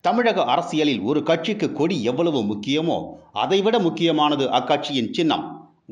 தமிழக அரசியலில் ஒரு கட்சிக்கு கொடி எவ்வளவு முக்கியமோ அதைவிட முக்கியமானது அக்கட்சியின் சின்னம்.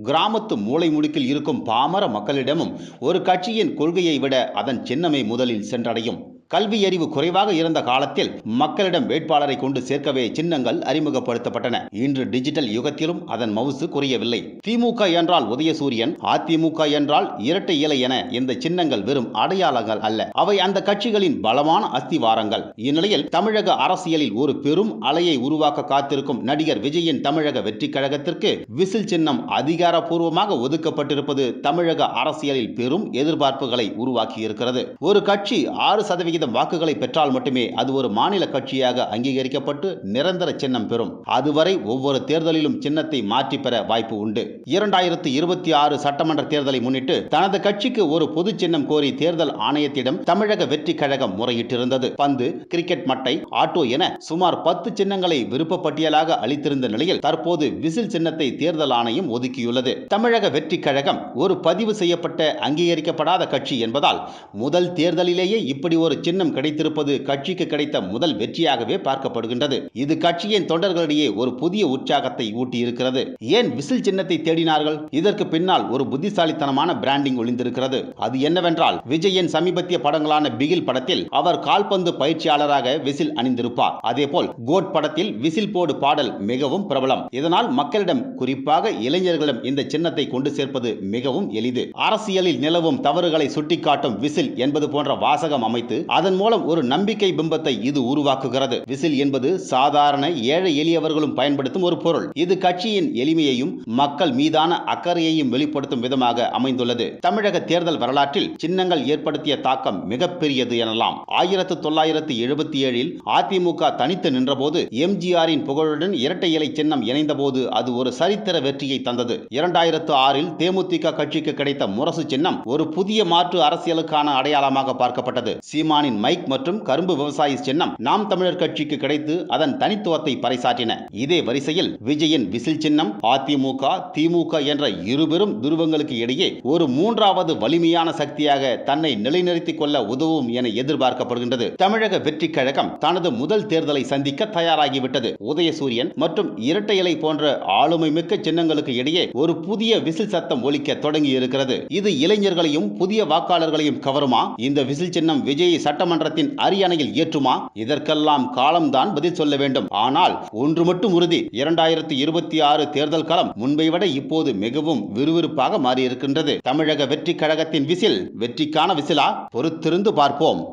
கிராமத்து மூலை முடுக்கில் இருக்கும் பாமர மக்களிடமும் ஒரு கட்சியின் கொள்கையை விட அதன் சின்னமே முதலில் சென்றடையும். கல்வி அறிவு குறைவாக இருந்த காலத்தில் மக்களிடம் வேட்பாளரை கொண்டு சேர்க்கவே சின்னங்கள் அறிமுகப்படுத்தப்பட்டன. இன்று டிஜிட்டல் யுகத்திலும் அதன் மவுசு குறையவில்லை. திமுக என்றால் உதயசூரியன், அதிமுக என்றால் இரட்டை இலை என இந்த சின்னங்கள் வெறும் அடையாளங்கள் அல்ல, அவை அந்த கட்சிகளின் பலமான அஸ்திவாரங்கள். இந்நிலையில் தமிழக அரசியலில் ஒரு பெரும் அலையை உருவாக்க காத்திருக்கும் நடிகர் விஜயின் தமிழக வெற்றி கழகத்திற்கு விசில் சின்னம் அதிகாரப்பூர்வமாக ஒதுக்கப்பட்டிருப்பது தமிழக அரசியலில் பெரும் எதிர்பார்ப்புகளை உருவாக்கியிருக்கிறது. ஒரு கட்சி 6% வாக்குகளை பெற்றால் மட்டுமே அது ஒரு மாநில கட்சியாக அங்கீகரிக்கப்பட்டு நிரந்தர சின்னம் பெறும். அதுவரை ஒவ்வொரு தேர்தலிலும் சின்னத்தை மாற்றி பெற வாய்ப்பு உண்டு. 2026 சட்டமன்ற தேர்தலை முன்னிட்டு தனது கட்சிக்கு ஒரு பொது சின்னம் கோரி தேர்தல் ஆணையத்திடம் தமிழக வெற்றி கழகம் முறையிட்டிருந்தது. பந்து, கிரிக்கெட் மட்டை, ஆட்டோ என சுமார் 10 சின்னங்களை விருப்ப பட்டியலாக அளித்திருந்த நிலையில் தற்போது விசில் சின்னத்தை தேர்தல் ஆணையம் ஒதுக்கியுள்ளது. தமிழக வெற்றி கழகம் ஒரு பதிவு செய்யப்பட்ட அங்கீகரிக்கப்படாத கட்சி என்பதால் முதல் தேர்தலிலேயே இப்படி ஒரு சின்னம் கிடைத்திருப்பது கட்சிக்கு கிடைத்த முதல் வெற்றியாகவே பார்க்கப்படுகின்றது. இது கட்சியின் தொண்டர்களிடையே ஒரு புதிய உற்சாகத்தை ஊட்டியிருக்கிறது. ஏன் விசில் சின்னத்தை தேடினார்கள்? இதற்கு பின்னால் ஒரு புத்திசாலித்தனமான பிராண்டிங் ஒளிந்திருக்கிறது. அது என்னவென்றால், விஜயின் சமீபத்திய படங்களான பிகில் படத்தில் அவர் கால்பந்து பயிற்சியாளராக விசில் அணிந்திருப்பார். அதேபோல் கோட் படத்தில் விசில் போடு பாடல் மிகவும் பிரபலம். இதனால் மக்களிடம், குறிப்பாக இளைஞர்களிடம் இந்த சின்னத்தை கொண்டு சேர்ப்பது மிகவும் எளிது. அரசியலில் நிலவும் தவறுகளை சுட்டிக்காட்டும் விசில் என்பது போன்ற வாசகம் அமைத்து அதன் மூலம் ஒரு நம்பிக்கை பிம்பத்தை இது உருவாக்குகிறது. விசில் என்பது சாதாரண ஏழை எளியவர்களும் பயன்படுத்தும் ஒரு பொருள். இது கட்சியின் எளிமையையும் மக்கள் மீதான அக்கறையையும் வெளிப்படுத்தும் விதமாக அமைந்துள்ளது. தமிழக தேர்தல் வரலாற்றில் சின்னங்கள் ஏற்படுத்திய தாக்கம் மிகப்பெரியது எனலாம். 1977இல் அதிமுக தனித்து நின்றபோது எம்ஜிஆரின் புகழுடன் இரட்டை இலை சின்னம் இணைந்தபோது அது ஒரு சரித்திர வெற்றியை தந்தது. 2006இல் தேமுதிக கட்சிக்கு கிடைத்த முரசு சின்னம் ஒரு புதிய மாற்று அரசியலுக்கான அடையாளமாக பார்க்கப்பட்டது. சீமானின் மைக் மற்றும் கரும்பு விவசாயி சின்னம் நாம் தமிழர் கட்சிக்கு கிடைத்து அதன் தனித்துவத்தை பறைசாற்றின. இதே வரிசையில் விஜயின் விசில் சின்னம் அதிமுக, திமுக என்ற இருபெரும் துருவங்களுக்கு இடையே ஒரு மூன்றாவது வலிமையான சக்தியாக தன்னை நிலைநிறுத்திக் கொள்ள உதவும் என எதிர்பார்க்கப்படுகின்றது. தமிழக வெற்றி கழகம் தனது முதல் தேர்தலை சந்திக்க தயாராகிவிட்டது. உதயசூரியன் மற்றும் இரட்டை இலை போன்ற ஆளுமை மிக்க சின்னங்களுக்கு இடையே ஒரு புதிய விசில் சத்தம் ஒலிக்க தொடங்கி இருக்கிறது. இது இளைஞர்களையும் புதிய வாக்காளர்களையும் கவருமா? இந்த விசில் சின்னம் விஜய் சட்டமன்றத்தின் அரியணையில் ஏற்றுமா? இதற்கெல்லாம் காலம்தான் பதில் சொல்ல வேண்டும். ஆனால் ஒன்று மட்டும் உறுதி, 2026 தேர்தல் களம் முன்பை விட இப்போது மிகவும் விறுவிறுப்பாக மாறியிருக்கின்றது. தமிழக வெற்றி கழகத்தின் விசில் வெற்றிக்கான விசிலா? பொறுத்திருந்து பார்ப்போம்.